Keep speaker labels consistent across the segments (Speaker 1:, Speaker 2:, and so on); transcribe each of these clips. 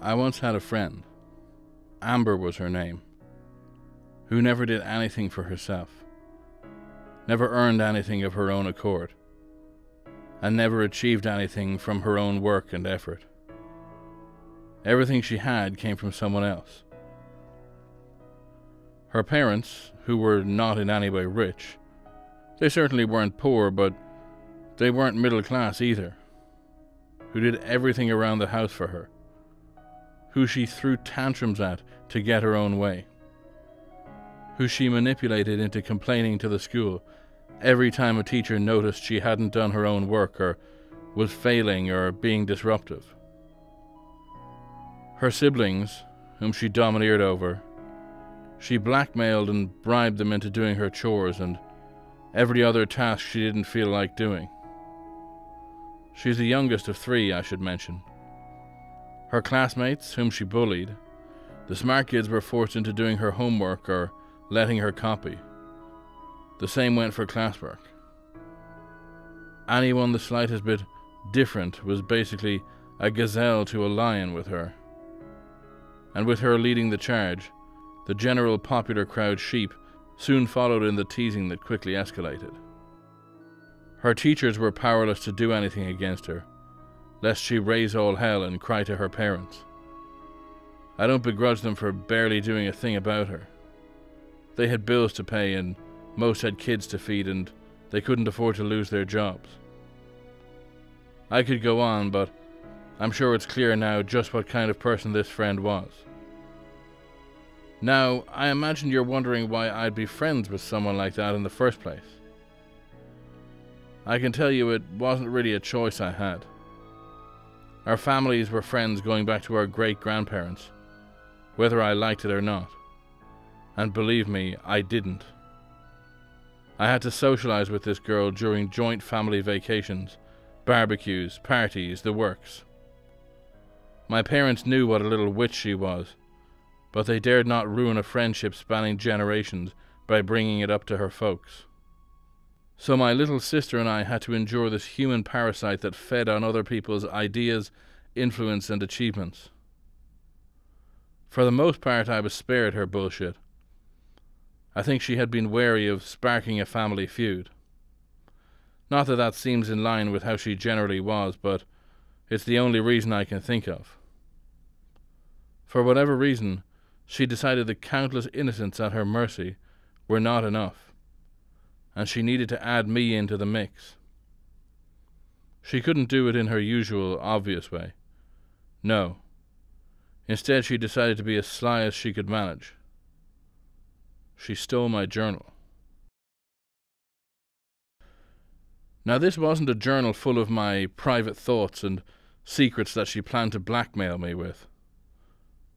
Speaker 1: I once had a friend, Amber was her name, who never did anything for herself, never earned anything of her own accord, and never achieved anything from her own work and effort. Everything she had came from someone else. Her parents, who were not in any way rich, they certainly weren't poor, but they weren't middle class either, who did everything around the house for her, who she threw tantrums at to get her own way, who she manipulated into complaining to the school every time a teacher noticed she hadn't done her own work or was failing or being disruptive. Her siblings, whom she domineered over, she blackmailed and bribed them into doing her chores and every other task she didn't feel like doing. She's the youngest of 3, I should mention. Her classmates, whom she bullied, the smart kids were forced into doing her homework or letting her copy. The same went for classwork. Anyone the slightest bit different was basically a gazelle to a lion with her. And with her leading the charge, the general popular crowd sheep soon followed in the teasing that quickly escalated. Her teachers were powerless to do anything against her, lest she raise all hell and cry to her parents. I don't begrudge them for barely doing a thing about her. They had bills to pay and most had kids to feed and they couldn't afford to lose their jobs. I could go on, but I'm sure it's clear now just what kind of person this friend was. Now, I imagine you're wondering why I'd be friends with someone like that in the first place. I can tell you it wasn't really a choice I had. Our families were friends going back to our great-grandparents, whether I liked it or not. And believe me, I didn't. I had to socialize with this girl during joint family vacations, barbecues, parties, the works. My parents knew what a little witch she was, but they dared not ruin a friendship spanning generations by bringing it up to her folks. So my little sister and I had to endure this human parasite that fed on other people's ideas, influence, and achievements. For the most part, I was spared her bullshit. I think she had been wary of sparking a family feud. Not that that seems in line with how she generally was, but it's the only reason I can think of. For whatever reason, she decided the countless innocents at her mercy were not enough, and she needed to add me into the mix. She couldn't do it in her usual, obvious way. No. Instead, she decided to be as sly as she could manage. She stole my journal. Now, this wasn't a journal full of my private thoughts and secrets that she planned to blackmail me with.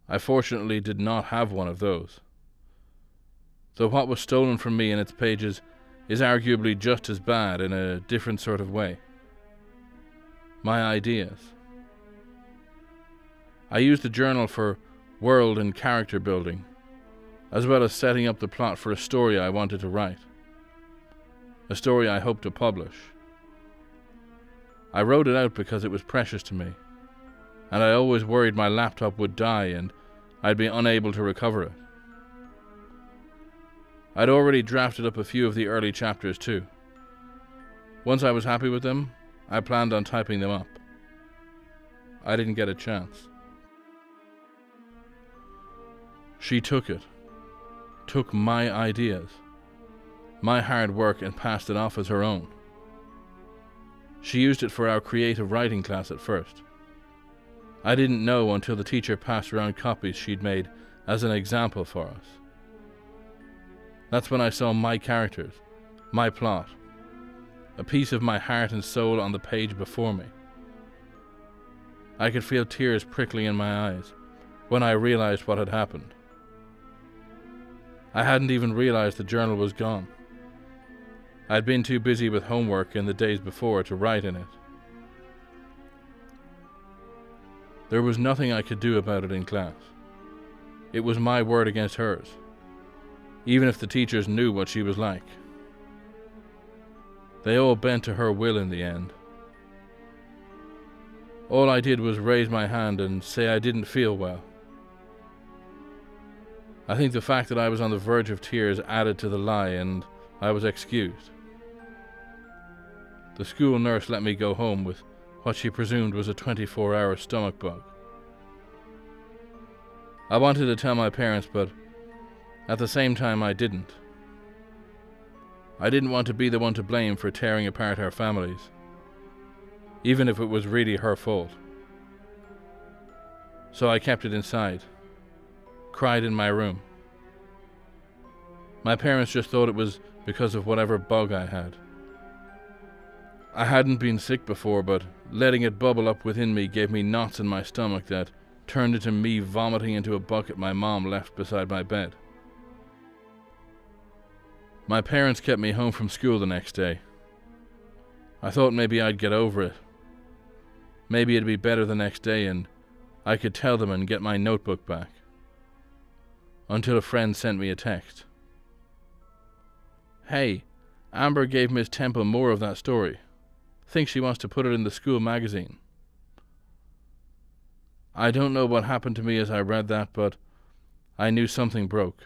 Speaker 1: I fortunately did not have one of those. Though what was stolen from me in its pages is arguably just as bad in a different sort of way. My ideas. I used the journal for world and character building, as well as setting up the plot for a story I wanted to write. A story I hoped to publish. I wrote it out because it was precious to me, and I always worried my laptop would die and I'd be unable to recover it. I'd already drafted up a few of the early chapters too. Once I was happy with them, I planned on typing them up. I didn't get a chance. She took it. Took my ideas, my hard work, and passed it off as her own. She used it for our creative writing class at first. I didn't know until the teacher passed around copies she'd made as an example for us. That's when I saw my characters, my plot, a piece of my heart and soul on the page before me. I could feel tears prickling in my eyes when I realized what had happened. I hadn't even realized the journal was gone. I'd been too busy with homework in the days before to write in it. There was nothing I could do about it in class. It was my word against hers, even if the teachers knew what she was like. They all bent to her will in the end. All I did was raise my hand and say I didn't feel well. I think the fact that I was on the verge of tears added to the lie, and I was excused. The school nurse let me go home with what she presumed was a 24-hour stomach bug. I wanted to tell my parents, but at the same time I didn't. I didn't want to be the one to blame for tearing apart our families, even if it was really her fault. So I kept it inside, cried in my room. My parents just thought it was because of whatever bug I had. I hadn't been sick before, but letting it bubble up within me gave me knots in my stomach that turned into me vomiting into a bucket my mom left beside my bed. My parents kept me home from school the next day. I thought maybe I'd get over it. Maybe it'd be better the next day and I could tell them and get my notebook back. Until a friend sent me a text. "Hey, Amber gave Miss Temple more of that story. Think she wants to put it in the school magazine." I don't know what happened to me as I read that, but I knew something broke.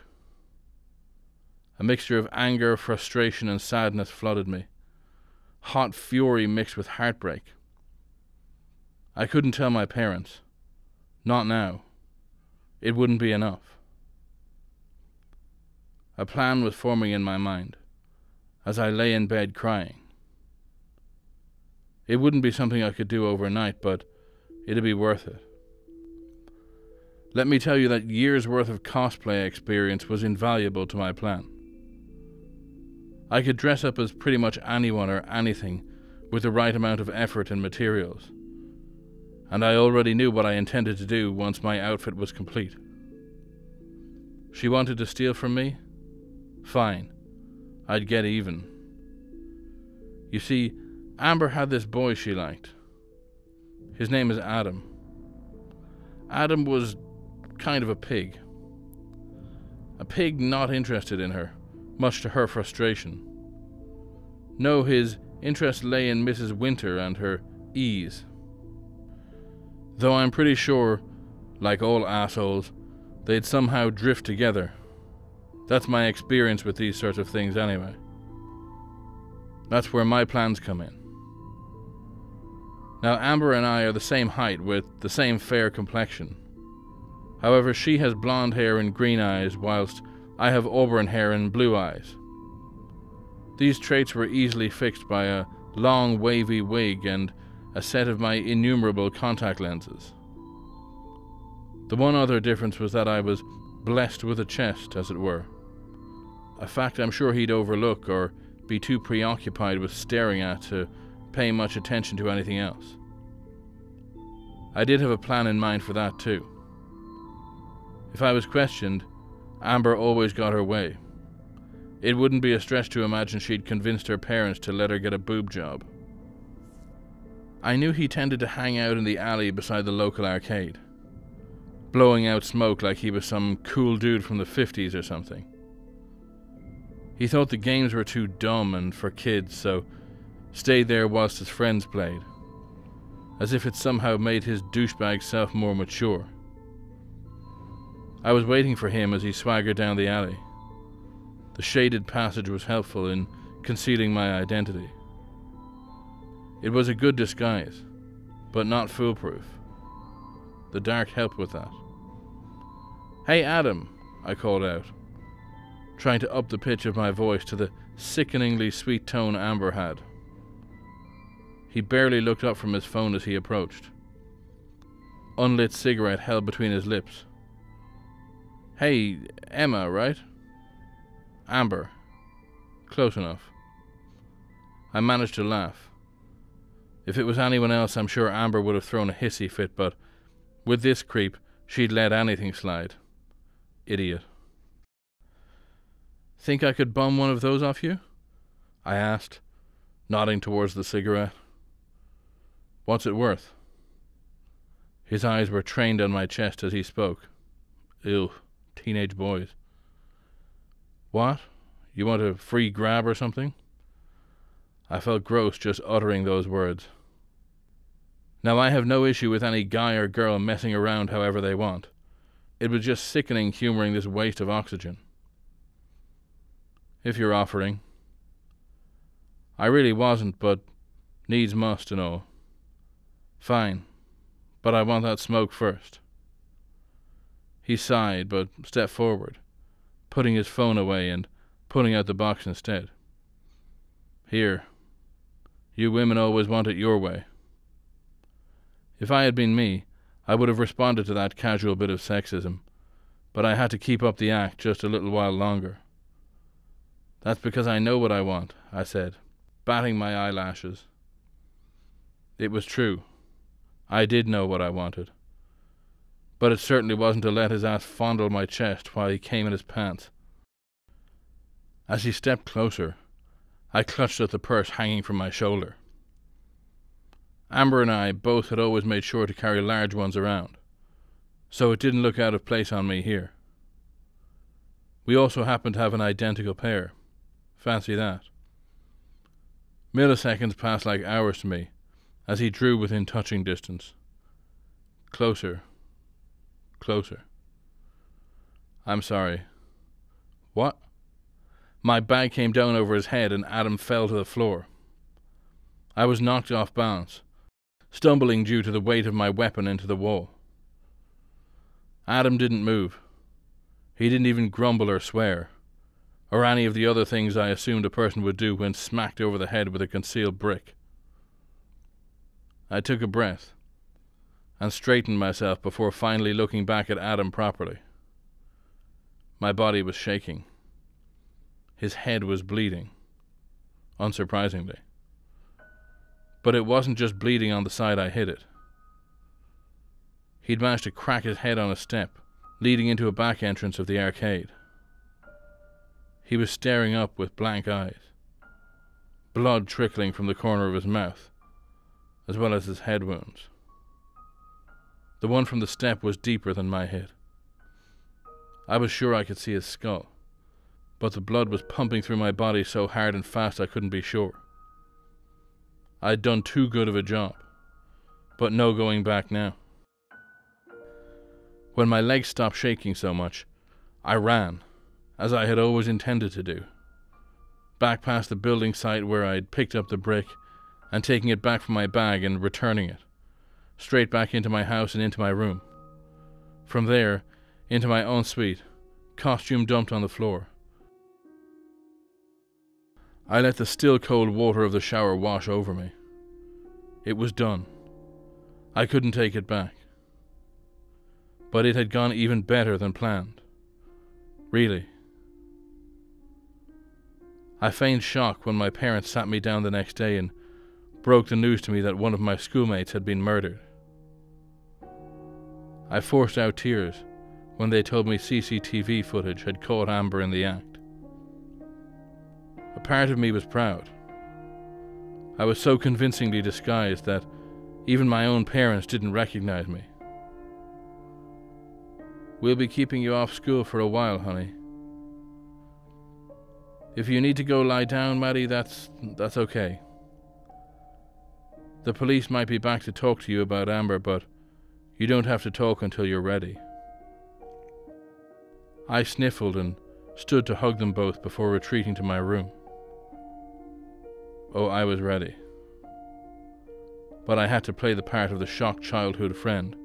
Speaker 1: A mixture of anger, frustration, and sadness flooded me. Hot fury mixed with heartbreak. I couldn't tell my parents. Not now. It wouldn't be enough. A plan was forming in my mind as I lay in bed crying. It wouldn't be something I could do overnight, but it'd be worth it. Let me tell you that years' worth of cosplay experience was invaluable to my plan. I could dress up as pretty much anyone or anything with the right amount of effort and materials, and I already knew what I intended to do once my outfit was complete. She wanted to steal from me? Fine. I'd get even. You see, Amber had this boy she liked. His name is Adam. Adam was kind of a pig. A pig not interested in her, much to her frustration. No, his interest lay in Mrs. Winter and her ease. Though I'm pretty sure, like all assholes, they'd somehow drift together. That's my experience with these sorts of things anyway. That's where my plans come in. Now, Amber and I are the same height with the same fair complexion. However, she has blonde hair and green eyes, whilst I have auburn hair and blue eyes. These traits were easily fixed by a long wavy wig and a set of my innumerable contact lenses. The one other difference was that I was blessed with a chest, as it were. A fact I'm sure he'd overlook or be too preoccupied with staring at to pay much attention to anything else. I did have a plan in mind for that too. If I was questioned, Amber always got her way. It wouldn't be a stretch to imagine she'd convinced her parents to let her get a boob job. I knew he tended to hang out in the alley beside the local arcade, blowing out smoke like he was some cool dude from the 50s or something. He thought the games were too dumb and for kids, so stayed there whilst his friends played, as if it somehow made his douchebag self more mature. I was waiting for him as he swaggered down the alley. The shaded passage was helpful in concealing my identity. It was a good disguise, but not foolproof. The dark helped with that. "Hey, Adam," I called out, trying to up the pitch of my voice to the sickeningly sweet tone Amber had. He barely looked up from his phone as he approached. Unlit cigarette held between his lips. "Hey, Emma, right?" "Amber." Close enough. I managed to laugh. If it was anyone else, I'm sure Amber would have thrown a hissy fit, but with this creep, she'd let anything slide. Idiot. "Think I could bum one of those off you?" I asked, nodding towards the cigarette. "What's it worth?" His eyes were trained on my chest as he spoke. Ew, teenage boys. "What? You want a free grab or something?" I felt gross just uttering those words. Now, I have no issue with any guy or girl messing around however they want. It was just sickening humouring this waste of oxygen. If you're offering. I really wasn't, but needs must and all. Fine, but I want that smoke first. He sighed, but stepped forward, putting his phone away and pulling out the box instead. Here. You women always want it your way. If I had been me, I would have responded to that casual bit of sexism, but I had to keep up the act just a little while longer. That's because I know what I want, I said, batting my eyelashes. It was true. I did know what I wanted. But it certainly wasn't to let his ass fondle my chest while he came in his pants. As he stepped closer, I clutched at the purse hanging from my shoulder. Amber and I both had always made sure to carry large ones around, so it didn't look out of place on me here. We also happened to have an identical pair. Fancy that. Milliseconds passed like hours to me as he drew within touching distance. Closer. Closer. I'm sorry. What? My bag came down over his head and Adam fell to the floor. I was knocked off balance, stumbling due to the weight of my weapon into the wall. Adam didn't move. He didn't even grumble or swear, or any of the other things I assumed a person would do when smacked over the head with a concealed brick. I took a breath and straightened myself before finally looking back at Adam properly. My body was shaking. His head was bleeding, unsurprisingly. But it wasn't just bleeding on the side I hit it. He'd managed to crack his head on a step, leading into a back entrance of the arcade. He was staring up with blank eyes, blood trickling from the corner of his mouth, as well as his head wounds. The one from the step was deeper than my hit. I was sure I could see his skull, but the blood was pumping through my body so hard and fast I couldn't be sure. I'd done too good of a job, but no going back now. When my legs stopped shaking so much, I ran, as I had always intended to do, back past the building site where I'd picked up the brick and taking it back from my bag and returning it, straight back into my house and into my room. From there, into my own suite, costume dumped on the floor. I let the still cold water of the shower wash over me. It was done. I couldn't take it back. But it had gone even better than planned. Really. I feigned shock when my parents sat me down the next day and broke the news to me that one of my schoolmates had been murdered. I forced out tears when they told me CCTV footage had caught Amber in the act. A part of me was proud. I was so convincingly disguised that even my own parents didn't recognize me. We'll be keeping you off school for a while, honey. If you need to go lie down, Maddie, that's okay. The police might be back to talk to you about Amber, but you don't have to talk until you're ready. I sniffled and stood to hug them both before retreating to my room. Oh, I was ready. But I had to play the part of the shocked childhood friend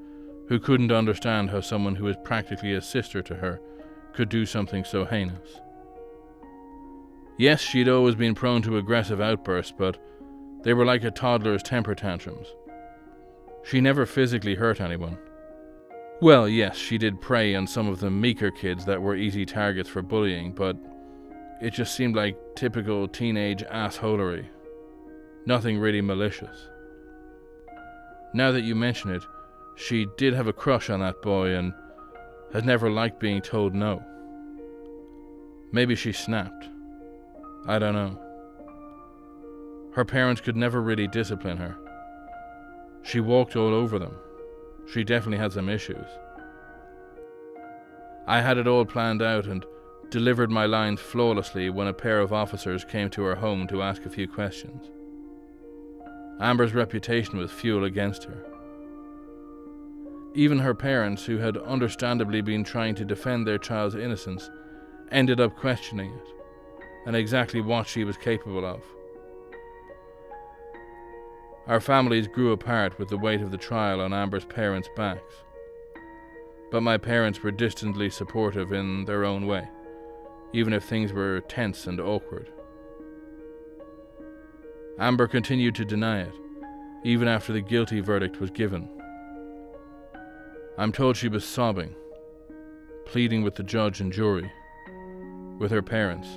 Speaker 1: who couldn't understand how someone who was practically a sister to her could do something so heinous. Yes, she'd always been prone to aggressive outbursts, but they were like a toddler's temper tantrums. She never physically hurt anyone. Well, yes, she did prey on some of the meeker kids that were easy targets for bullying, but it just seemed like typical teenage assholery. Nothing really malicious. Now that you mention it, she did have a crush on that boy and has never liked being told no. Maybe she snapped. I don't know. Her parents could never really discipline her. She walked all over them. She definitely had some issues. I had it all planned out and delivered my lines flawlessly when a pair of officers came to her home to ask a few questions. Amber's reputation was fuel against her. Even her parents, who had understandably been trying to defend their child's innocence, ended up questioning it, and exactly what she was capable of. Our families grew apart with the weight of the trial on Amber's parents' backs, but my parents were distantly supportive in their own way, even if things were tense and awkward. Amber continued to deny it, even after the guilty verdict was given. I'm told she was sobbing, pleading with the judge and jury, with her parents,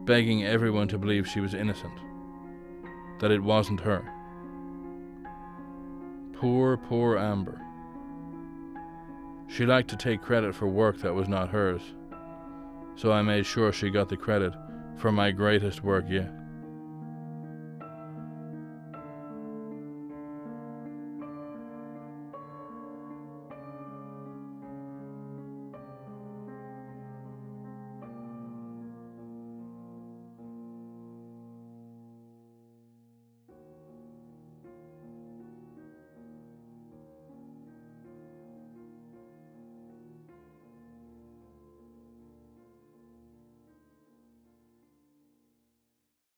Speaker 1: begging everyone to believe she was innocent, that it wasn't her. Poor, poor Amber. She liked to take credit for work that was not hers, so I made sure she got the credit for my greatest work yet.